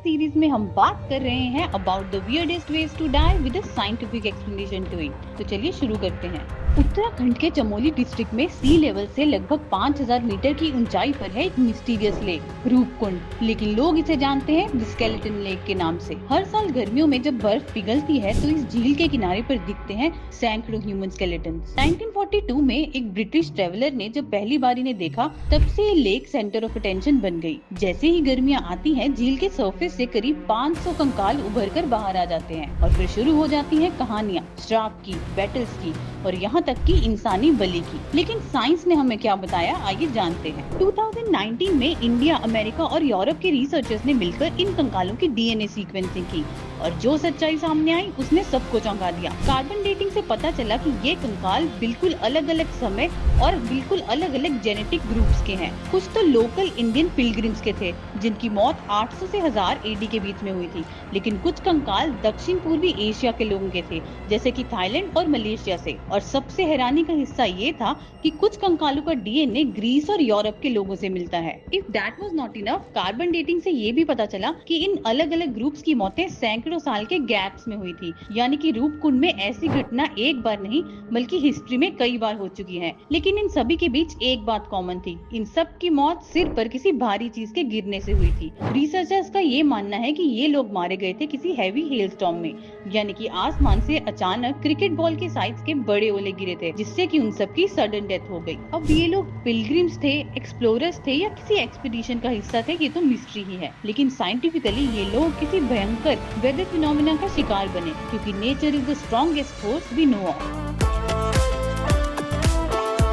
Series में हम बात कर रहे हैं about the weirdest ways to die with a scientific explanation to it. तो चलिए शुरू करते हैं। उत्तराखंड के चमोली डिस्ट्रिक्ट में सी लेवल से लगभग 5000 मीटर की ऊंचाई पर है एक मिस्टीरियस लेक रूपकुंड, लेकिन लोग इसे जानते हैं द स्केलेटन लेक के नाम से। हर साल गर्मियों में जब बर्फ पिघलती है तो इस झील के किनारे पर दिखते हैं सैकड़ों ह्यूमन स्केलेटन। 1942 में एक ब्रिटिश ट्रेवलर ने जब पहली बार इन्हें देखा, तब से ये लेक सेंटर ऑफ अटेंशन बन गई। जैसे ही गर्मियां आती हैं, झील के सरफेस से करीब 500 कंकाल उभर कर बाहर आ जाते हैं और फिर शुरू हो जाती हैं कहानियां श्राप की, बैटल्स की और यहाँ तक कि इंसानी बलि की। लेकिन साइंस ने हमें क्या बताया, आइए जानते हैं। 2019 में इंडिया, अमेरिका और यूरोप के रिसर्चर्स ने मिलकर इन कंकालों की डीएनए सीक्वेंसिंग की और जो सच्चाई सामने आई उसने सबको चौंका दिया। कार्बन डेटिंग से पता चला कि ये कंकाल बिल्कुल अलग अलग समय और बिल्कुल अलग अलग जेनेटिक ग्रुप्स के हैं। कुछ तो लोकल इंडियन पिलग्रिम्स के थे जिनकी मौत 800 से 1000 एडी के बीच में हुई थी, लेकिन कुछ कंकाल दक्षिण पूर्वी एशिया के लोगों के थे, जैसे कि थाईलैंड और मलेशिया से। और सबसे हैरानी का हिस्सा ये था कि कुछ कंकालों का डीएनए ग्रीस और यूरोप के लोगों से मिलता है। If that was not enough, carbon dating से ये भी पता चला कि इन अलग अलग ग्रुप्स की मौतें सैकड़ों साल के गैप्स में हुई थी, यानी कि रूपकुंड में ऐसी घटना एक बार नहीं बल्कि हिस्ट्री में कई बार हो चुकी है। लेकिन इन सभी के बीच एक बात कॉमन थी, इन सब की मौत सिर पर किसी भारी चीज के गिरने से हुई थी। रिसर्चर्स का ये मानना है कि ये लोग मारे गए थे किसी हैवी हेलस्टॉर्म में, यानी कि आसमान से अचानक क्रिकेट बॉल के साइज के बड़े ओले गिरे थे, जिससे कि उन सब की सडन डेथ हो गई। अब ये लोग पिलग्रिम्स थे, एक्सप्लोरर्स थे या किसी एक्सपीडिशन का हिस्सा थे, ये तो मिस्ट्री ही है। लेकिन साइंटिफिकली ये लोग किसी भयंकर वेदर फिनोमेना का शिकार बने, क्योंकि nature is the strongest force we know of.